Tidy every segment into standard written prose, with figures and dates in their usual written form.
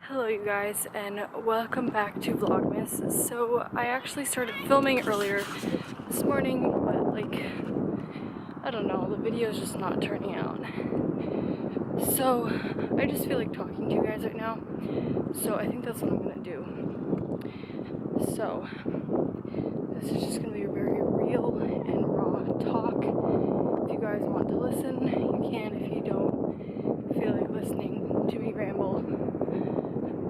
Hello you guys, and welcome back to Vlogmas. So I actually started filming earlier this morning, but I don't know, the video is just not turning out. So I just feel like talking to you guys right now, so I think that's what I'm gonna do. So this is just gonna be a very real and raw talk. If you guys want to listen, you can. If you don't feel like listening to me ramble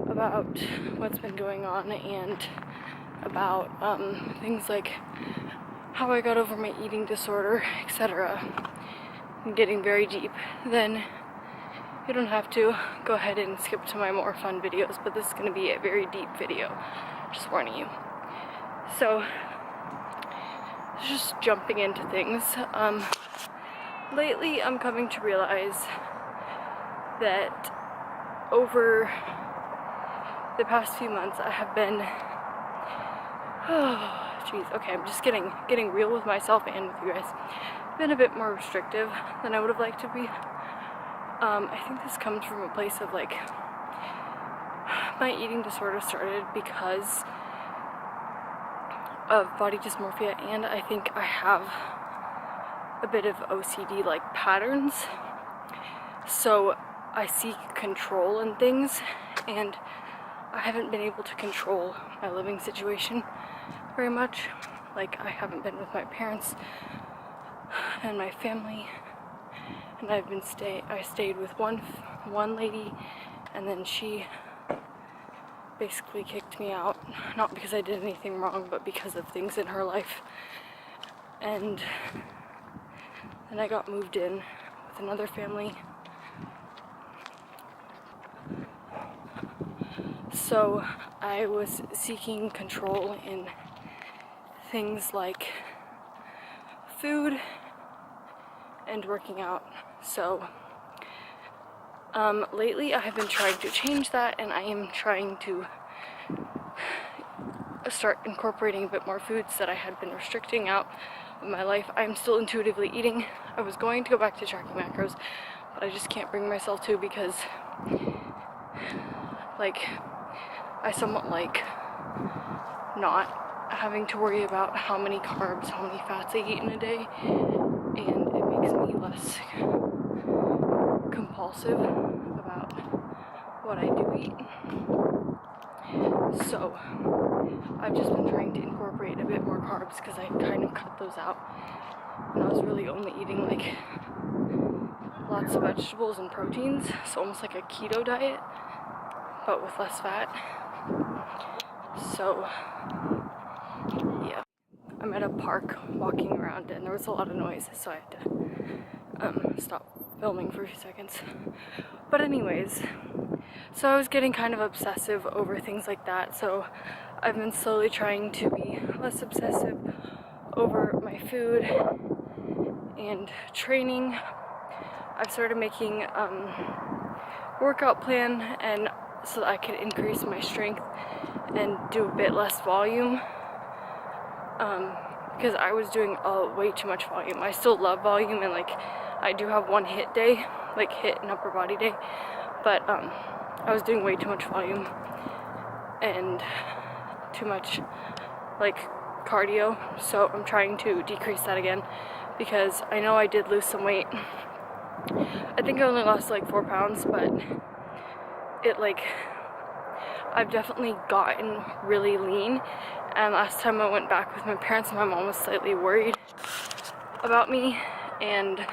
about what's been going on and about things like how I got over my eating disorder, etc. I'm getting very deep, then you don't have to. Go ahead and skip to my more fun videos, but this is going to be a very deep video, just warning you. So, just jumping into things. Lately I'm coming to realize that over the past few months I have been, okay, I'm just getting real with myself and with you guys. Been a bit more restrictive than I would have liked to be. I think this comes from a place of my eating disorder started because of body dysmorphia, and I think I have a bit of OCD patterns. So I seek control in things, and I haven't been able to control my living situation very much. I haven't been with my parents and my family, and I stayed with one lady, and then she basically kicked me out, not because I did anything wrong, but because of things in her life. And then I got moved in with another family. So I was seeking control in things like food and working out. So lately I have been trying to change that, and I am trying to start incorporating a bit more foods that I had been restricting out of my life. I'm still intuitively eating. I was going to go back to tracking macros, but I just can't bring myself to, because I somewhat like not having to worry about how many carbs, how many fats I eat in a day, and it makes me less compulsive about what I do eat. So I've just been trying to incorporate a bit more carbs, because I kind of cut those out, and I was really only eating lots of vegetables and proteins, so almost like a keto diet, but with less fat. So yeah, I'm at a park walking around, and there was a lot of noise, so I had to stop filming for a few seconds. But anyways, so I was getting kind of obsessive over things like that, so I've been slowly trying to be less obsessive over my food and training. I've started making workout plan, and so that I can increase my strength and do a bit less volume, because I was doing way too much volume. I still love volume, and I do have one hit day, hit and upper body day, but I was doing way too much volume and too much cardio, so I'm trying to decrease that again, because I know I did lose some weight. I think I only lost 4 pounds, but I've definitely gotten really lean. And last time I went back with my parents, my mom was slightly worried about me, and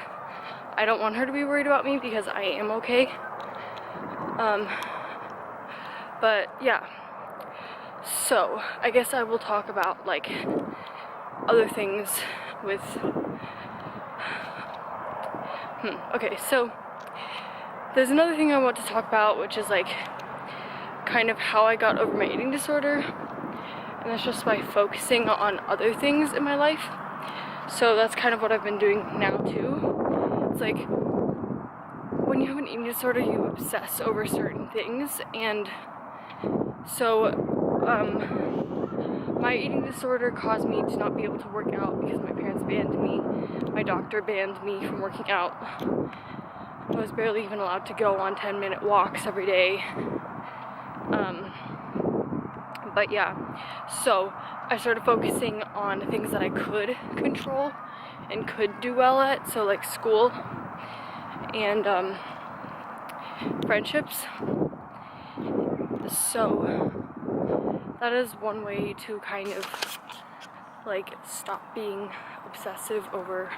I don't want her to be worried about me because I am okay. But yeah, so I guess I will talk about other things with okay, so there's another thing I want to talk about, which is kind of how I got over my eating disorder, and that's just by focusing on other things in my life. So that's kind of what I've been doing now too. It's when you have an eating disorder, you obsess over certain things, and so my eating disorder caused me to not be able to work out because my parents banned me. My doctor banned me from working out. I was barely even allowed to go on 10-minute walks every day. But yeah, so I started focusing on things that I could control and could do well at, so like school and friendships. So that is one way to kind of like stop being obsessive over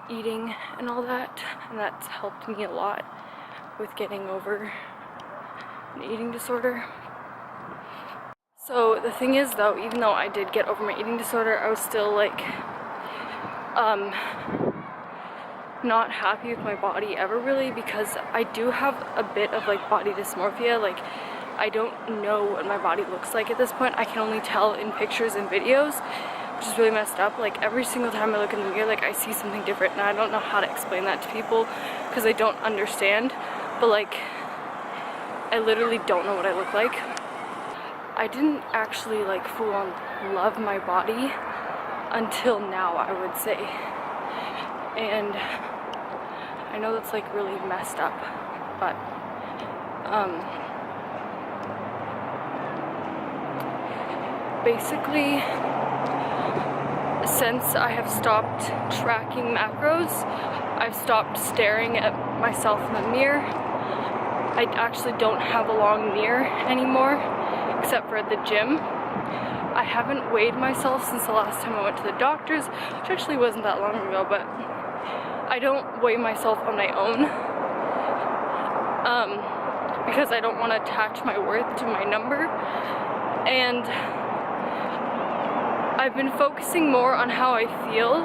eating and all that, and that's helped me a lot with getting over an eating disorder. So the thing is though, even though I did get over my eating disorder, I was still like not happy with my body ever really, because I do have a bit of like body dysmorphia. Like I don't know what my body looks like at this point. I can only tell in pictures and videos, which is really messed up. Like every single time I look in the mirror, like I see something different, and I don't know how to explain that to people because I don't understand. But like I literally don't know what I look like. I didn't actually like full on love my body until now, I would say. And I know that's like really messed up, but basically since I have stopped tracking macros, I've stopped staring at myself in the mirror. I actually don't have a long mirror anymore, except for at the gym. I haven't weighed myself since the last time I went to the doctor's, which actually wasn't that long ago, but I don't weigh myself on my own because I don't want to attach my worth to my number. And I've been focusing more on how I feel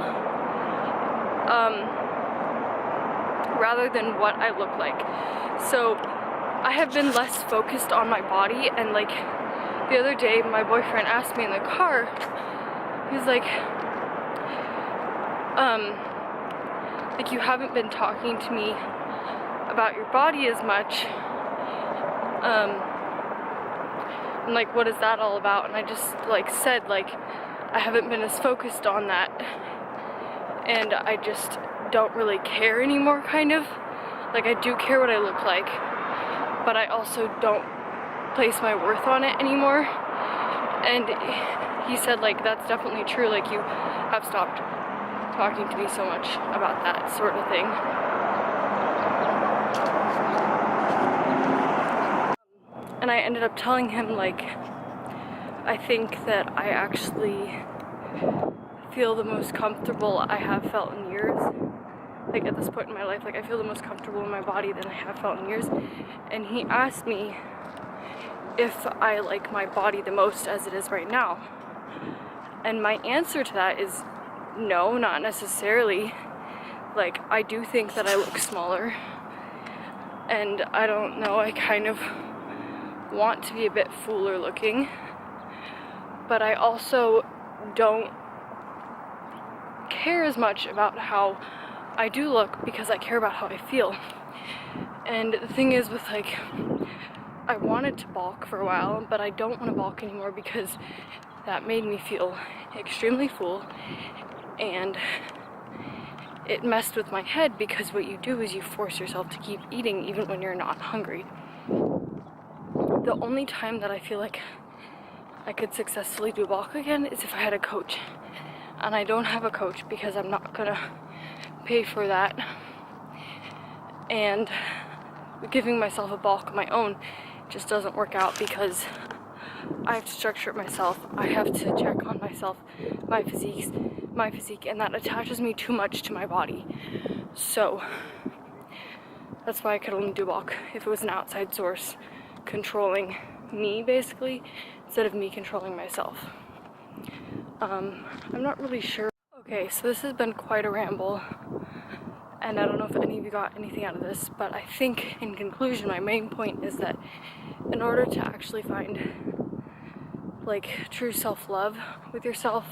rather than what I look like. So I have been less focused on my body, and like the other day my boyfriend asked me in the car, he's like you haven't been talking to me about your body as much. And like, what is that all about? And I just like said, like, I haven't been as focused on that, and I just don't really care anymore, kind of. Like, I do care what I look like, but I also don't place my worth on it anymore. And he said, like, that's definitely true, like, you have stopped talking to me so much about that sort of thing. And I ended up telling him, like, I think that I actually feel the most comfortable I have felt in years. Like, at this point in my life, like, I feel the most comfortable in my body than I have felt in years. And he asked me if I like my body the most as it is right now. And my answer to that is no, not necessarily. Like, I do think that I look smaller, and I don't know, I kind of want to be a bit fuller looking, but I also don't care as much about how I do look because I care about how I feel. And the thing is with, like, I wanted to bulk for a while, but I don't want to bulk anymore because that made me feel extremely full, and it messed with my head, because what you do is you force yourself to keep eating even when you're not hungry. The only time that I feel like I could successfully do bulk again is if I had a coach, and I don't have a coach because I'm not gonna pay for that, and giving myself a bulk of my own just doesn't work out because I have to structure it myself. I have to check on myself, my physique, and that attaches me too much to my body. So that's why I could only do bulk if it was an outside source controlling me, basically, instead of me controlling myself. I'm not really sure. Okay, so this has been quite a ramble, and I don't know if any of you got anything out of this, but I think in conclusion my main point is that in order to actually find like true self-love with yourself,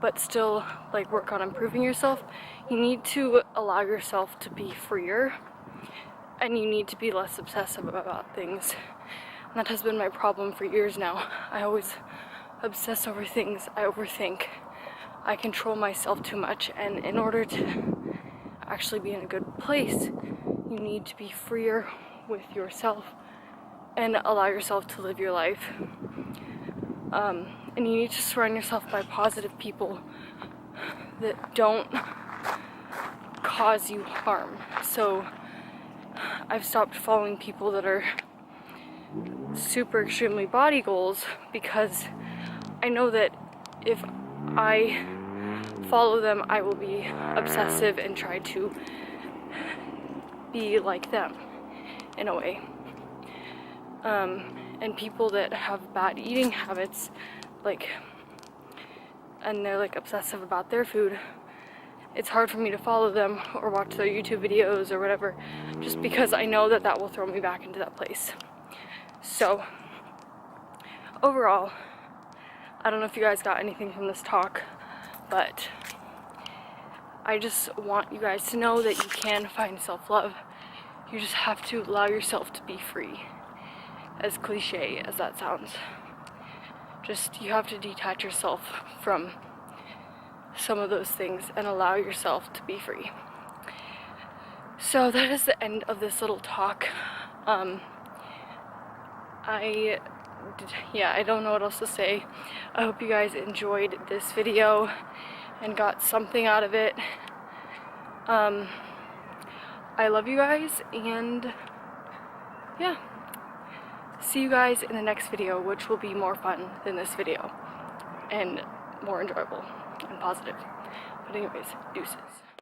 but still like work on improving yourself, you need to allow yourself to be freer, and you need to be less obsessive about things. And that has been my problem for years now. I always obsess over things, I overthink, I control myself too much, and in order to actually be in a good place, you need to be freer with yourself and allow yourself to live your life. And you need to surround yourself by positive people that don't cause you harm. So I've stopped following people that are super extremely body goals, because I know that if I follow them, I will be obsessive and try to be like them in a way. And people that have bad eating habits, like, and they're like obsessive about their food, it's hard for me to follow them or watch their YouTube videos or whatever, just because I know that that will throw me back into that place. So overall, I don't know if you guys got anything from this talk, but I just want you guys to know that you can find self-love. You just have to allow yourself to be free. As cliche as that sounds. Just, you have to detach yourself from some of those things and allow yourself to be free. So that is the end of this little talk. I don't know what else to say. I hope you guys enjoyed this video and got something out of it. I love you guys, and yeah. See you guys in the next video, which will be more fun than this video and more enjoyable and positive. But anyways, deuces.